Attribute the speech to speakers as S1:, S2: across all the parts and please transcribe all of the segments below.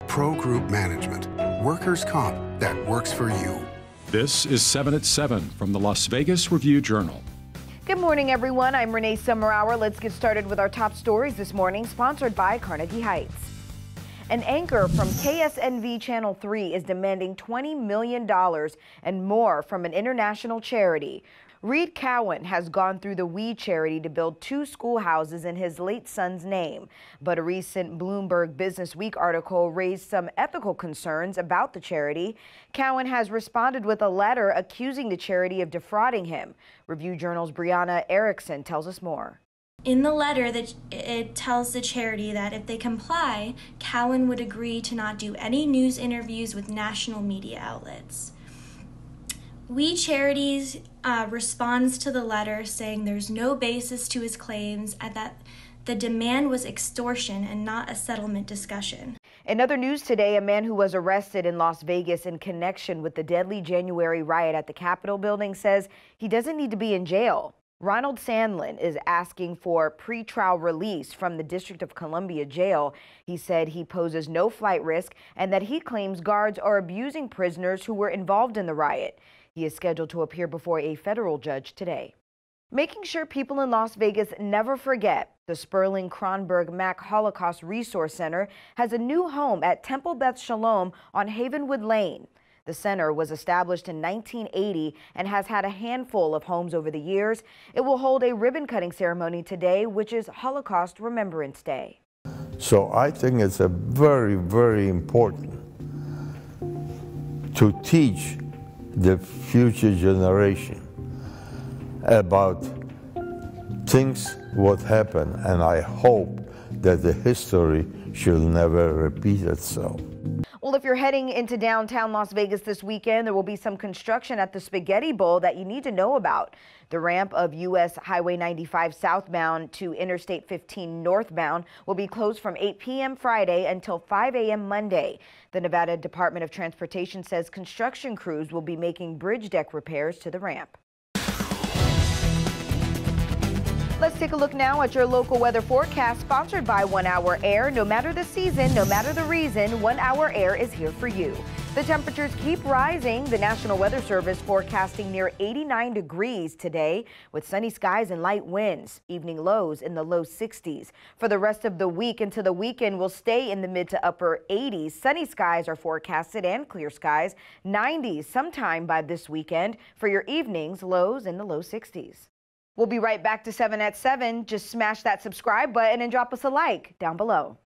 S1: Pro Group Management. Workers' comp that works for you.
S2: This is 7 at 7 from the Las Vegas Review-Journal.
S3: Good morning, everyone. I'm Renee Summerhour. Let's get started with our top stories this morning, sponsored by Carnegie Heights. An anchor from KSNV Channel 3 is demanding $20 million and more from an international charity. Reed Cowan has gone through the We charity to build 2 schoolhouses in his late son's name. But a recent Bloomberg Business Week article raised some ethical concerns about the charity. Cowan has responded with a letter accusing the charity of defrauding him. Review Journal's BRIANA ERICKSON tells us more.
S4: In the letter, it tells the charity that if they comply, Cowan would agree to not do any news interviews with national media outlets. We Charities responds to the letter saying there's no basis to his claims and that the demand was extortion and not a settlement discussion.
S3: In other news today, a man who was arrested in Las Vegas in connection with the deadly January riot at the Capitol building says he doesn't need to be in jail. Ronald Sandlin is asking for pretrial release from the District of Columbia jail. He said he poses no flight risk and that he claims guards are abusing prisoners who were involved in the riot. He is scheduled to appear before a federal judge today. Making sure people in Las Vegas never forget, the Sperling Kronberg Mack Holocaust Resource Center has a new home at Temple Beth Shalom on Havenwood Lane. The center was established in 1980 and has had a handful of homes over the years. It will hold a ribbon-cutting ceremony today, which is Holocaust Remembrance Day.
S5: So I think it's a very, very important to teach the future generation about things what happened, and I hope that the history should never repeat itself.
S3: Well, if you're heading into downtown Las Vegas this weekend, there will be some construction at the Spaghetti Bowl that you need to know about. The ramp of U.S. Highway 95 southbound to Interstate 15 northbound will be closed from 8 p.m. Friday until 5 a.m. Monday. The Nevada Department of Transportation says construction crews will be making bridge deck repairs to the ramp. Let's take a look now at your local weather forecast, sponsored by 1 Hour Air. No matter the season, no matter the reason, 1 Hour Air is here for you. The temperatures keep rising. The National Weather Service forecasting near 89 degrees today with sunny skies and light winds. Evening lows in the low 60s. For the rest of the week into the weekend, we'll stay in the mid to upper 80s. Sunny skies are forecasted and clear skies. 90s sometime by this weekend. For your evenings, lows in the low 60s. We'll be right back to 7 at 7. Just smash that subscribe button and drop us a like down below.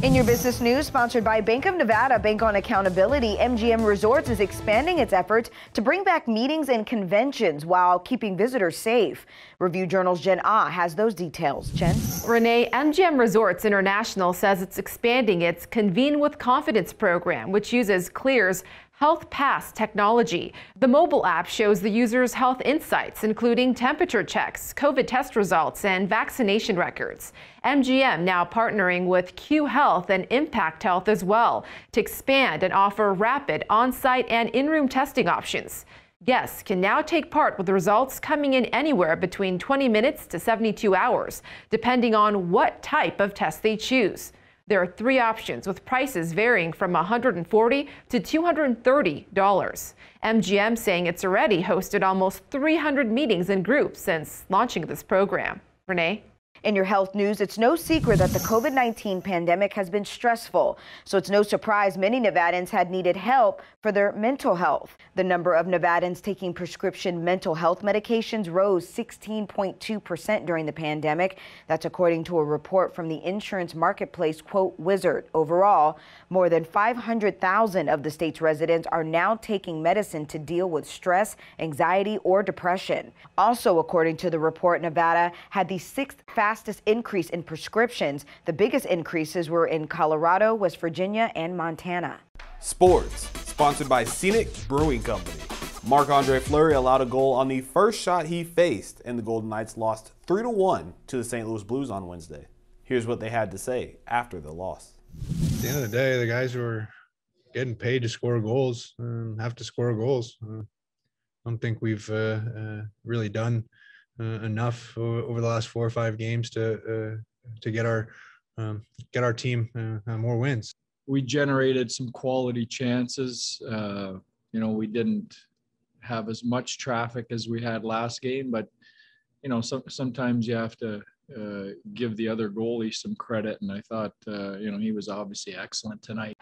S3: In your business news, sponsored by Bank of Nevada, Bank on Accountability, MGM Resorts is expanding its efforts to bring back meetings and conventions while keeping visitors safe. Review Journal's Jen Ah has those details. Jen?
S6: Renee, MGM Resorts International says it's expanding its Convene with Confidence program, which uses Clear's Health Pass technology. The mobile app shows the user's health insights, including temperature checks, COVID test results, and vaccination records. MGM now partnering with Q Health and Impact Health as well to expand and offer rapid on-site and in-room testing options. Guests can now take part with the results coming in anywhere between 20 minutes to 72 hours, depending on what type of test they choose. There are 3 options with prices varying from $140 to $230. MGM saying it's already hosted almost 300 meetings and groups since launching this program. Renee?
S3: In your health news, it's no secret that the COVID-19 pandemic has been stressful, so it's no surprise many Nevadans had needed help for their mental health. The number of Nevadans taking prescription mental health medications rose 16.2% during the pandemic. That's according to a report from the insurance marketplace, quote, Wizard. Overall, more than 500,000 of the state's residents are now taking medicine to deal with stress, anxiety, or depression. Also, according to the report, Nevada had the 6th fastest increase in prescriptions. The biggest increases were in Colorado, West Virginia, and Montana.
S7: Sports, sponsored by Scenic Brewing Company. Marc-Andre Fleury allowed a goal on the first shot he faced, and the Golden Knights lost 3-1 to the St. Louis Blues on Wednesday. Here's what they had to say after the loss.
S8: At the end of the day, the guys were getting paid to score goals and have to score goals. I don't think we've really done enough over the last 4 or 5 games to get our get our team more wins.
S9: We generated some quality chances. We didn't have as much traffic as we had last game, but sometimes you have to give the other goalie some credit, and I thought he was obviously excellent tonight.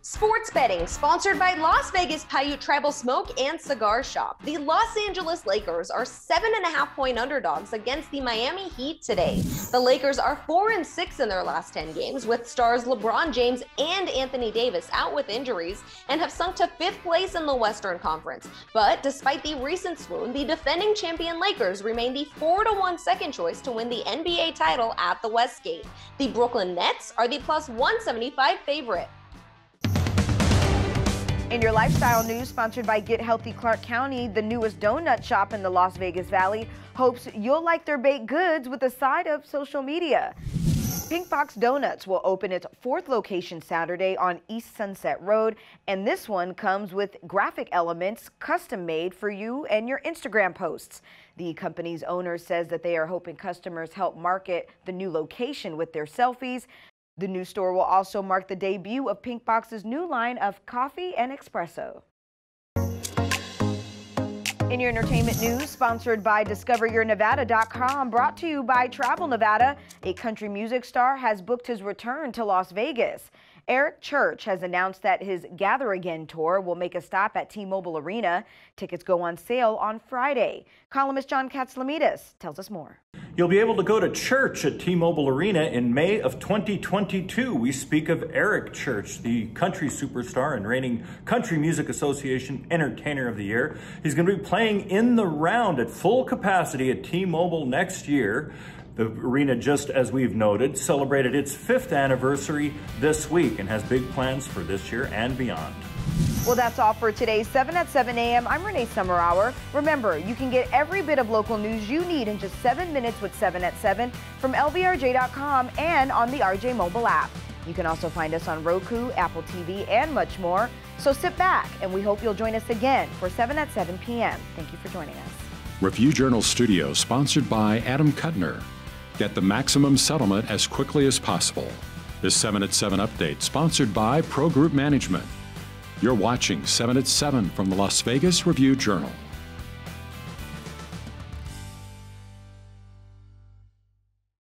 S10: Sports betting sponsored by Las Vegas Paiute Tribal Smoke and Cigar Shop. The Los Angeles Lakers are 7.5-point underdogs against the Miami Heat today. The Lakers are 4-6 in their last 10 games, with stars LeBron James and Anthony Davis out with injuries, and have sunk to 5th place in the Western Conference. But despite the recent swoon, the defending champion Lakers remain the 4-1 second choice to win the NBA title at the Westgate. The Brooklyn Nets are the +175 favorite.
S3: In your lifestyle news, sponsored by Get Healthy Clark County, the newest donut shop in the Las Vegas Valley hopes you'll like their baked goods with a side of social media. Pink Box Donuts will open its 4th location Saturday on East Sunset Road, and this one comes with graphic elements custom made for you and your Instagram posts. The company's owner says that they are hoping customers help market the new location with their selfies. The new store will also mark the debut of Pink Box's new line of coffee and espresso. In your entertainment news, sponsored by DiscoverYourNevada.com, brought to you by Travel Nevada, a country music star has booked his return to Las Vegas. Eric Church has announced that his Gather Again tour will make a stop at T-Mobile Arena. Tickets go on sale on Friday. Columnist John KATSILOMETES tells us more.
S11: You'll be able to go to church at T-Mobile Arena in May of 2022. We speak of Eric Church, the country superstar and reigning Country Music Association Entertainer of the Year. He's going to be playing in the round at full capacity at T-Mobile next year. The arena, just as we've noted, celebrated its 5th anniversary this week and has big plans for this year and beyond.
S3: Well, that's all for today's 7 at 7 a.m. I'm Renee Summerhour. Remember, you can get every bit of local news you need in just 7 minutes with 7 at 7 from LVRJ.com and on the RJ mobile app. You can also find us on Roku, Apple TV, and much more. So sit back, and we hope you'll join us again for 7 at 7 p.m. Thank you for joining us.
S2: Review Journal Studio, sponsored by Adam Kuttner. Get the maximum settlement as quickly as possible. This 7 at 7 update, sponsored by Pro Group Management. You're watching 7 at 7 from the Las Vegas Review Journal.